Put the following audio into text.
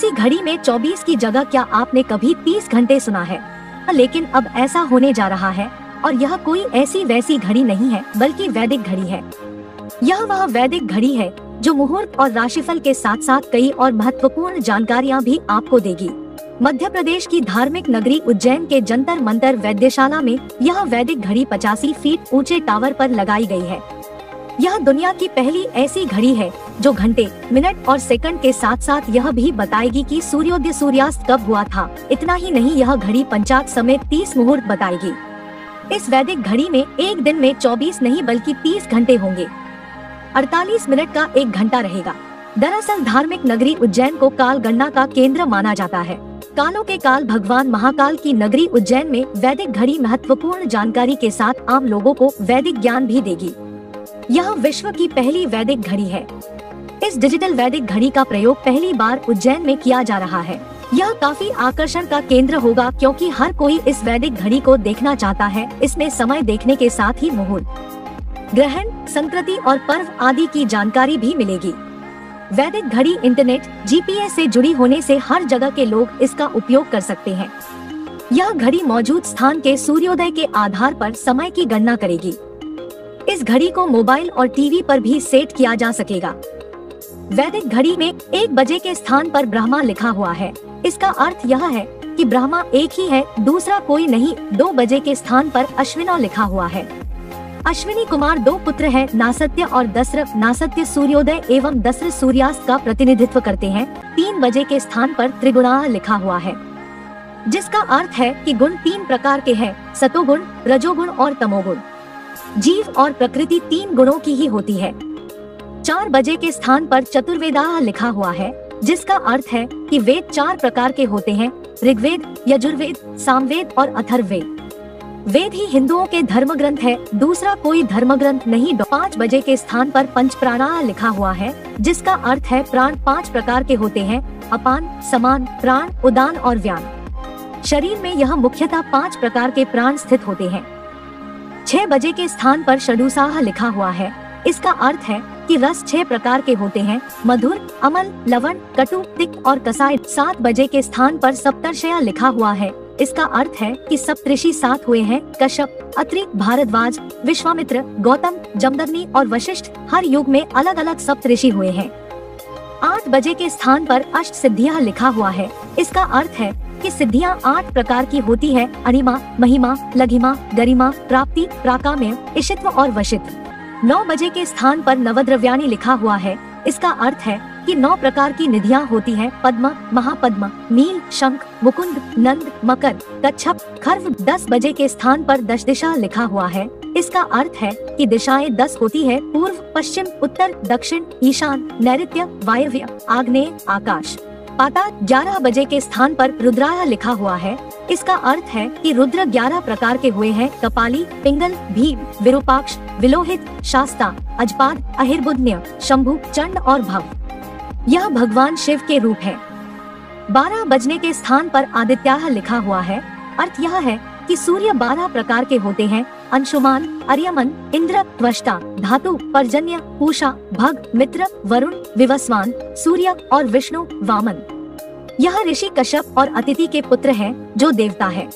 किसी घड़ी में 24 की जगह क्या आपने कभी 30 घंटे सुना है? लेकिन अब ऐसा होने जा रहा है, और यह कोई ऐसी वैसी घड़ी नहीं है बल्कि वैदिक घड़ी है। यह वह वैदिक घड़ी है जो मुहूर्त और राशिफल के साथ साथ कई और महत्वपूर्ण जानकारियाँ भी आपको देगी। मध्य प्रदेश की धार्मिक नगरी उज्जैन के जंतर मंतर वैद्यशाला में यह वैदिक घड़ी 85 फीट ऊंचे टावर पर लगाई गई है। यह दुनिया की पहली ऐसी घड़ी है जो घंटे, मिनट और सेकंड के साथ साथ यह भी बताएगी कि सूर्योदय सूर्यास्त कब हुआ था। इतना ही नहीं, यह घड़ी पंचांग समेत 30 मुहूर्त बताएगी। इस वैदिक घड़ी में एक दिन में 24 नहीं बल्कि 30 घंटे होंगे। 48 मिनट का एक घंटा रहेगा। दरअसल धार्मिक नगरी उज्जैन को काल गणना का केंद्र माना जाता है। कालों के काल भगवान महाकाल की नगरी उज्जैन में वैदिक घड़ी महत्वपूर्ण जानकारी के साथ आम लोगों को वैदिक ज्ञान भी देगी। यह विश्व की पहली वैदिक घड़ी है। इस डिजिटल वैदिक घड़ी का प्रयोग पहली बार उज्जैन में किया जा रहा है। यह काफी आकर्षण का केंद्र होगा क्योंकि हर कोई इस वैदिक घड़ी को देखना चाहता है। इसमें समय देखने के साथ ही मुहूर्त, ग्रहण, संकृति और पर्व आदि की जानकारी भी मिलेगी। वैदिक घड़ी इंटरनेट, जीपीएस से जुड़ी होने से हर जगह के लोग इसका उपयोग कर सकते हैं। यह घड़ी मौजूद स्थान के सूर्योदय के आधार पर समय की गणना करेगी। इस घड़ी को मोबाइल और टीवी पर भी सेट किया जा सकेगा। वैदिक घड़ी में 1 बजे के स्थान पर ब्रह्मा लिखा हुआ है। इसका अर्थ यह है कि ब्रह्मा एक ही है, दूसरा कोई नहीं। 2 बजे के स्थान पर अश्विनौ लिखा हुआ है। अश्विनी कुमार 2 पुत्र हैं, नासत्य और दस्र। नासत्य सूर्योदय एवं दस्र सूर्यास्त का प्रतिनिधित्व करते हैं। 3 बजे के स्थान पर त्रिगुणा लिखा हुआ है, जिसका अर्थ है कि गुण 3 प्रकार के हैं, सतोगुण, रजोगुण और तमोगुण। जीव और प्रकृति 3 गुणों की ही होती है। 4 बजे के स्थान पर चतुर्वेदा लिखा हुआ है, जिसका अर्थ है कि वेद 4 प्रकार के होते हैं, ऋग्वेद, यजुर्वेद, सामवेद और अथर्ववेद। वेद ही हिंदुओं के धर्म ग्रंथ है, दूसरा कोई धर्म ग्रंथ नहीं। 5 बजे के स्थान पर पंच प्राणा लिखा हुआ है, जिसका अर्थ है प्राण 5 प्रकार के होते हैं, अपान, समान, प्राण, उदान और व्यान। शरीर में यह मुख्यतः 5 प्रकार के प्राण स्थित होते हैं। 6 बजे के स्थान पर षडुसाह लिखा हुआ है। इसका अर्थ है कि रस 6 प्रकार के होते हैं, मधुर, अम्ल, लवण, कटु, तिक्त और कसाय। 7 बजे के स्थान पर सप्तर्षय लिखा हुआ है। इसका अर्थ है कि सप्तऋषि 7 हुए हैं, कश्यप, अत्रि, भारद्वाज, विश्वामित्र, गौतम, जमदग्नि और वशिष्ठ। हर युग में अलग अलग सप्तऋषि हुए हैं। 8 बजे के स्थान पर अष्ट सिद्धियां लिखा हुआ है। इसका अर्थ है कि सिद्धियां 8 प्रकार की होती है, अणिमा, महिमा, लघिमा, गरिमा, प्राप्ति, प्राकाम्य, इशित्व और वशित्व। 9 बजे के स्थान पर नवद्रव्याणि लिखा हुआ है। इसका अर्थ है कि 9 प्रकार की निधियां होती हैं, पद्म, महापद्म, नील, शंख, मुकुंद, नंद, मकर, कच्छप, खर्व। 10 बजे के स्थान पर दश दिशा लिखा हुआ है। इसका अर्थ है कि दिशाएं 10 होती है, पूर्व, पश्चिम, उत्तर, दक्षिण, ईशान, नैऋत्य, वायव्य, आग्नेय, आकाश, पाताल। 11 बजे के स्थान पर रुद्राय लिखा हुआ है। इसका अर्थ है कि रुद्र 11 प्रकार के हुए हैं, कपाली, पिंगल, भीम, विरूपाक्ष, विलोहित, शास्ता, अजपाद, अहिर्बुध्य, शंभु, चंड और भव। यह भगवान शिव के रूप है। 12 बजने के स्थान पर आदित्याह लिखा हुआ है। अर्थ यह है कि सूर्य 12 प्रकार के होते हैं, अंशुमान, अर्यमन, इंद्र, त्वष्टा, धातु, पर्जन्य, पूषा, भग, मित्र, वरुण, विवस्वान, सूर्य और विष्णु, वामन। यह ऋषि कश्यप और अतिथि के पुत्र हैं, जो देवता है।